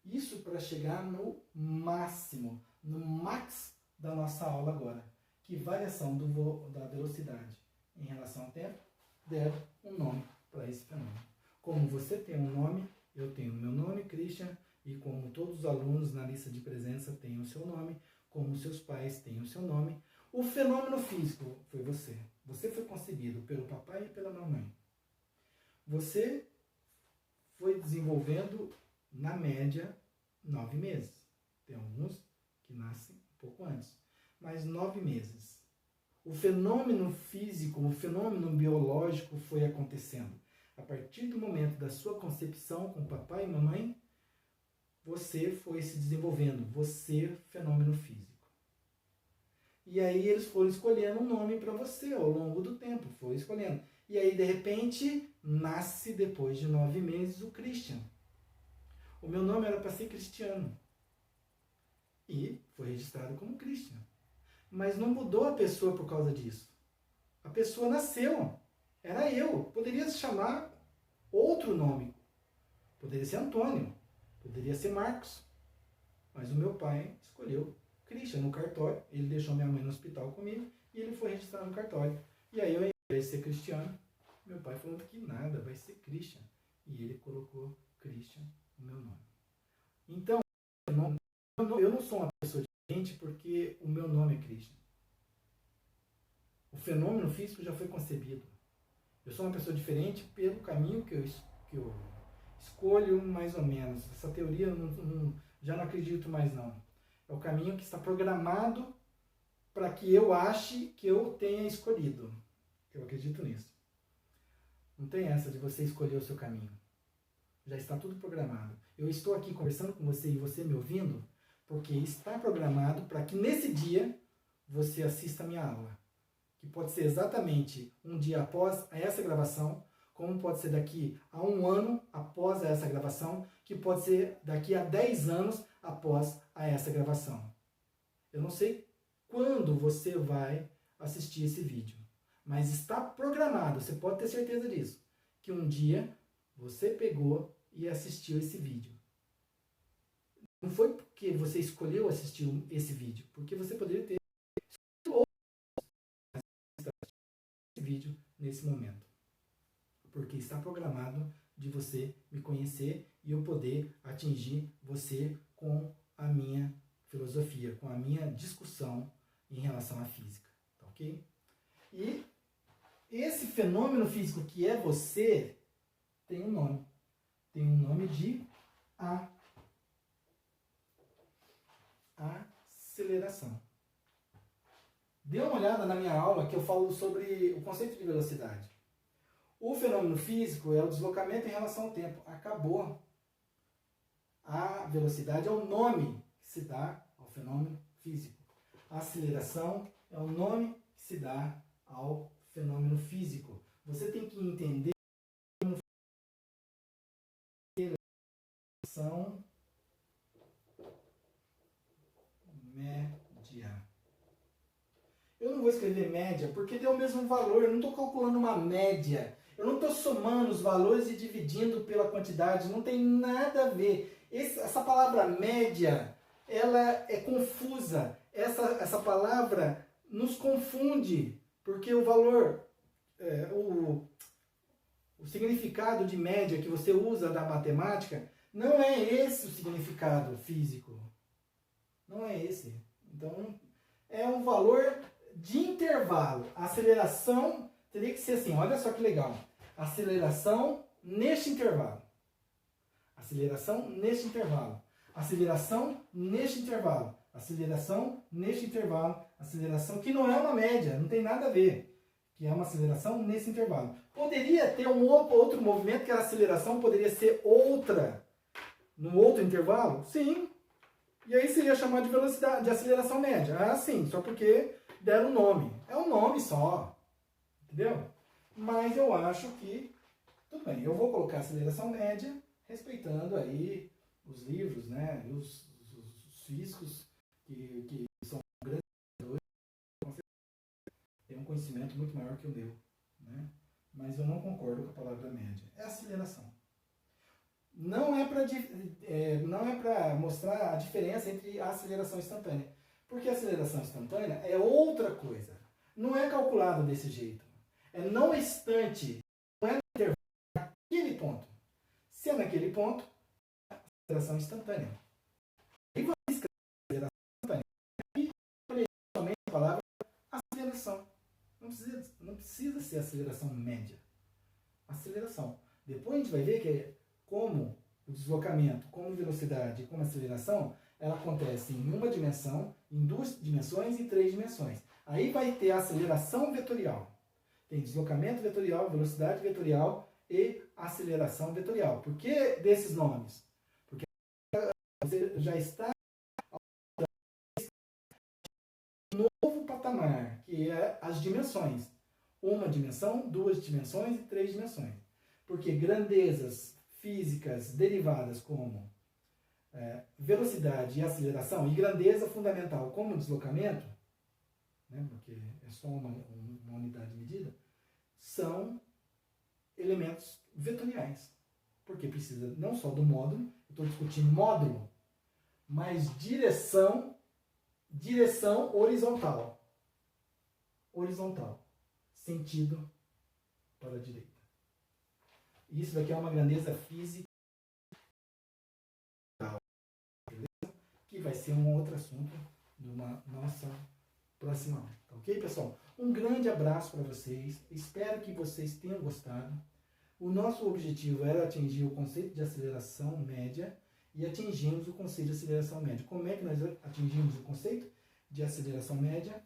Isso para chegar no máximo, no max da nossa aula agora, que variação da velocidade em relação ao tempo der um nome para esse fenômeno. Como você tem um nome, eu tenho o meu nome, Christian, e como todos os alunos na lista de presença têm o seu nome, como seus pais têm o seu nome, o fenômeno físico foi você. Você foi concebido pelo papai e pela mamãe. Você foi desenvolvendo, na média, 9 meses. Tem alguns que nascem um pouco antes, mas 9 meses. O fenômeno físico, o fenômeno biológico foi acontecendo. A partir do momento da sua concepção com papai e mamãe, você foi se desenvolvendo, você, fenômeno físico. E aí eles foram escolhendo um nome para você ao longo do tempo, foi escolhendo. E aí, de repente, nasce, depois de 9 meses, o Christian. O meu nome era para ser Cristiano. E foi registrado como Christian. Mas não mudou a pessoa por causa disso. A pessoa nasceu. Era eu. Poderia se chamar outro nome. Poderia ser Antônio. Poderia ser Marcos. Mas o meu pai escolheu Christian no cartório. Ele deixou minha mãe no hospital comigo e ele foi registrado no cartório. E aí, ao invés de ser Cristiano, meu pai falou que nada, vai ser Christian. E ele colocou Christian no meu nome. Então, eu não sou uma pessoa diferente porque o meu nome é Christian. O fenômeno físico já foi concebido. Eu sou uma pessoa diferente pelo caminho que eu escolho, mais ou menos. Essa teoria já não acredito mais, não. É o caminho que está programado para que eu ache que eu tenha escolhido. Eu acredito nisso. Não tem essa de você escolher o seu caminho. Já está tudo programado. Eu estou aqui conversando com você e você me ouvindo porque está programado para que nesse dia você assista a minha aula. Que pode ser exatamente um dia após essa gravação, como pode ser daqui a 1 ano após essa gravação, que pode ser daqui a 10 anos após essa gravação. Eu não sei quando você vai assistir esse vídeo, mas está programado, você pode ter certeza disso, que um dia você pegou e assistiu esse vídeo. Não foi porque você escolheu assistir esse vídeo, porque você poderia ter esse vídeo nesse momento. Porque está programado de você me conhecer e eu poder atingir você com a minha filosofia, com a minha discussão em relação à física. Tá ok? E esse fenômeno físico que é você tem um nome. Tem um nome de aceleração. Dê uma olhada na minha aula que eu falo sobre o conceito de velocidade. O fenômeno físico é o deslocamento em relação ao tempo. Acabou. A velocidade é o nome que se dá ao fenômeno físico. A aceleração é o nome que se dá ao fenômeno físico. Você tem que entender são média. Eu não vou escrever média porque tem o mesmo valor. Eu não estou calculando uma média. Eu não estou somando os valores e dividindo pela quantidade. Não tem nada a ver. Essa palavra média, ela é confusa. Essa palavra nos confunde. Porque o valor, o significado de média que você usa da matemática, não é esse o significado físico. Não é esse. Então, é um valor de intervalo. A aceleração teria que ser assim, olha só que legal. Aceleração neste intervalo. Aceleração neste intervalo. Aceleração neste intervalo. Aceleração neste intervalo. Aceleração que não é uma média, não tem nada a ver. Que é uma aceleração nesse intervalo. Poderia ter um outro movimento que a aceleração poderia ser outra no outro intervalo? Sim. E aí seria chamado de velocidade, de aceleração média. Ah, sim, só porque deram um nome. É um nome só, entendeu? Mas eu acho que, tudo bem, eu vou colocar aceleração média, respeitando aí os livros, né, e os físicos que são grandes, têm um conhecimento muito maior que o meu, né? Mas eu não concordo com a palavra média. É aceleração. Não é para mostrar a diferença entre a aceleração instantânea. Porque a aceleração instantânea é outra coisa. Não é calculada desse jeito. É não instante. Não é no intervalo. Naquele ponto. Se é naquele ponto, é aceleração instantânea. Aí você escreve aceleração instantânea. E somente a palavra aceleração. Não precisa ser aceleração média. Aceleração. Depois a gente vai ver que como o deslocamento, como velocidade e como aceleração, ela acontece em uma dimensão, em duas dimensões e em três dimensões. Aí vai ter a aceleração vetorial. Tem deslocamento vetorial, velocidade vetorial e aceleração vetorial. Por que desses nomes? Porque você já está no novo patamar, que é as dimensões. Uma dimensão, duas dimensões e três dimensões. Porque grandezas físicas derivadas como velocidade e aceleração, e grandeza fundamental como deslocamento, né, porque é só uma unidade de medida, são elementos vetoriais. Porque precisa não só do módulo, eu estou discutindo módulo, mas direção horizontal. Horizontal. Sentido para a direita. Isso daqui é uma grandeza física, que vai ser um outro assunto de uma nossa próxima aula. Tá ok, pessoal? Um grande abraço para vocês. Espero que vocês tenham gostado. O nosso objetivo era atingir o conceito de aceleração média e atingimos o conceito de aceleração média. Como é que nós atingimos o conceito de aceleração média?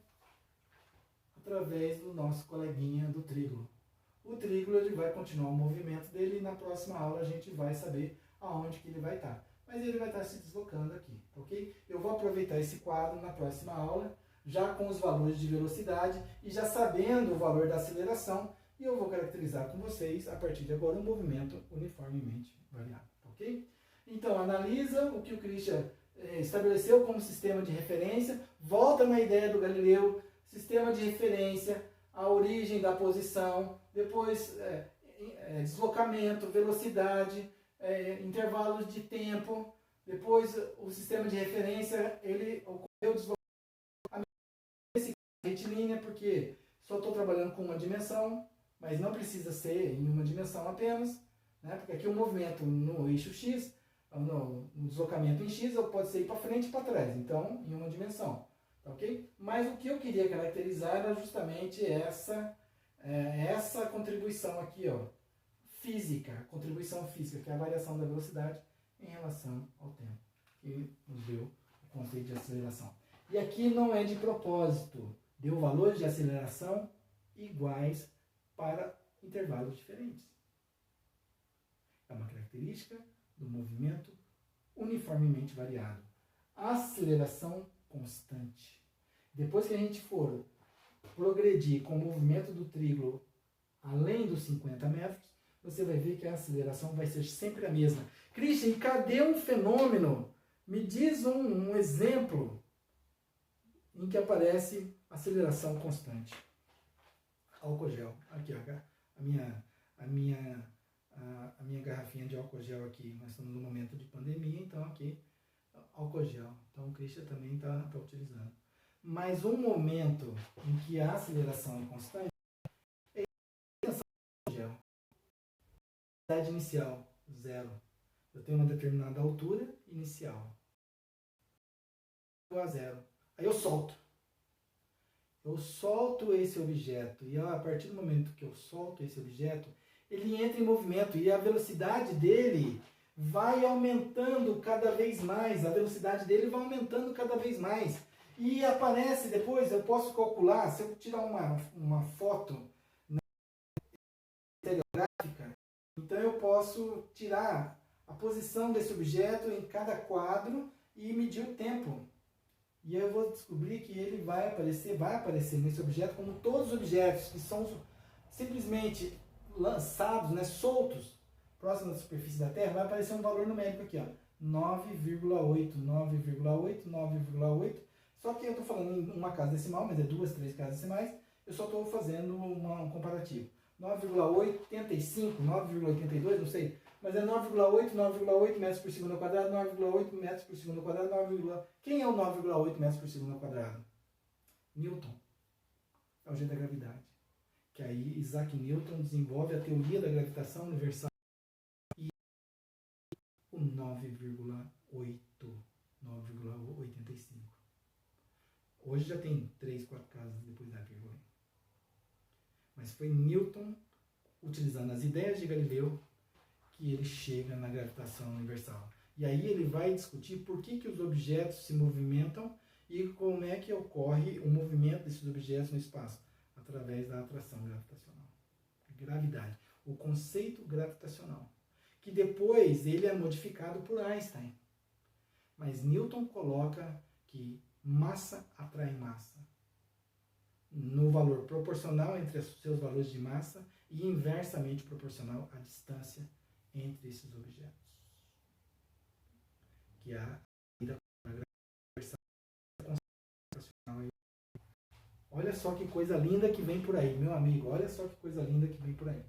Através do nosso coleguinha do trígono. O trígono ele vai continuar o movimento dele e na próxima aula a gente vai saber aonde que ele vai estar. Mas ele vai estar se deslocando aqui, ok? Eu vou aproveitar esse quadro na próxima aula, já com os valores de velocidade e já sabendo o valor da aceleração, e eu vou caracterizar com vocês, a partir de agora, um movimento uniformemente variado, ok? Então, analisa o que o Christian estabeleceu como sistema de referência, volta na ideia do Galileu, sistema de referência, a origem da posição, depois deslocamento, velocidade, intervalos de tempo, depois o sistema de referência, ele ocorreu deslocamento retilínea, porque só estou trabalhando com uma dimensão, mas não precisa ser em uma dimensão apenas, né? Porque aqui o movimento no eixo X, no deslocamento em X, pode ser ir para frente e para trás, então em uma dimensão. Ok? Mas o que eu queria caracterizar era justamente essa contribuição aqui, ó, física, contribuição física, que é a variação da velocidade em relação ao tempo, que nos deu o conceito de aceleração. E aqui não é de propósito, deu valores de aceleração iguais para intervalos diferentes. É uma característica do movimento uniformemente variado. Aceleração constante. Depois que a gente for progredir com o movimento do trígono além dos 50 metros, você vai ver que a aceleração vai ser sempre a mesma. Christian, cadê um fenômeno? Me diz um exemplo em que aparece aceleração constante. Álcool gel. Aqui, a minha garrafinha de álcool gel aqui. Nós estamos no momento de pandemia, então aqui, álcool gel. Então o Christian também está utilizando. Mas um momento em que a aceleração é constante é a aceleração do álcool gel. Velocidade inicial, 0. Eu tenho uma determinada altura inicial. A 0. Aí eu solto. Eu solto esse objeto e a partir do momento que eu solto esse objeto, ele entra em movimento e a velocidade dele vai aumentando cada vez mais. A velocidade dele vai aumentando cada vez mais. E aparece depois, eu posso calcular, se eu tirar uma foto estereográfica, então eu posso tirar a posição desse objeto em cada quadro e medir o tempo. E eu vou descobrir que ele vai aparecer nesse objeto como todos os objetos que são simplesmente lançados, né, soltos, próximo da superfície da Terra, vai aparecer um valor numérico aqui, ó, 9,8, 9,8, 9,8. Só que eu estou falando em uma casa decimal, mas é 2, 3 casas decimais, eu só estou fazendo um comparativo. 9,85, 9,82, não sei, mas é 9,8, 9,8 metros por segundo ao quadrado, 9,8 metros por segundo ao quadrado, 9, quem é o 9,8 metros por segundo ao quadrado? Newton, é o G da gravidade. Que aí Isaac Newton desenvolve a teoria da gravitação universal e o 9,8, 9,85. Hoje já tem 3, 4 casas depois da vírgula. Mas foi Newton, utilizando as ideias de Galileu, que ele chega na gravitação universal. E aí ele vai discutir por que os objetos se movimentam e como é que ocorre o movimento desses objetos no espaço, através da atração gravitacional. Gravidade. O conceito gravitacional. Que depois ele é modificado por Einstein. Mas Newton coloca que massa atrai massa, no valor proporcional entre os seus valores de massa e inversamente proporcional à distância entre esses objetos. Que é a gravitacional. Olha só que coisa linda que vem por aí, meu amigo. Olha só que coisa linda que vem por aí.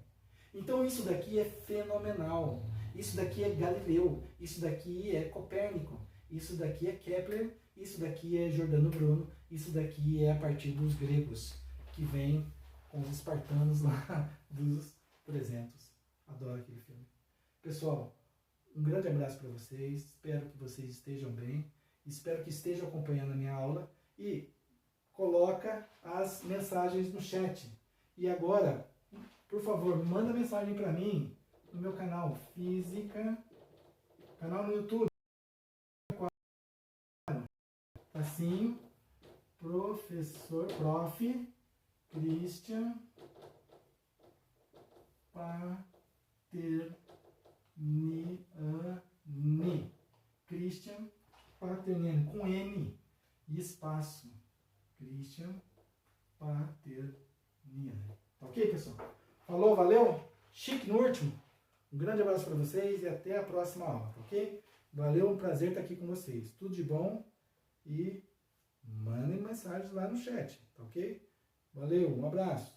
Então isso daqui é fenomenal. Isso daqui é Galileu. Isso daqui é Copérnico. Isso daqui é Kepler. Isso daqui é Giordano Bruno. Isso daqui é a partir dos gregos, que vem com os espartanos lá dos 300. Adoro aquele filme. Pessoal, um grande abraço para vocês. Espero que vocês estejam bem. Espero que estejam acompanhando a minha aula. E coloca as mensagens no chat. E agora, por favor, manda mensagem para mim no meu canal Física, canal no YouTube. Assim, prof. Christian Paterniani. Christian Paterniani, com N e espaço. Christian Paterniani. Tá ok, pessoal? Falou, valeu? Chique no último. Um grande abraço para vocês e até a próxima aula, tá ok? Valeu, um prazer estar aqui com vocês. Tudo de bom e mandem mensagens lá no chat, tá ok? Valeu, um abraço.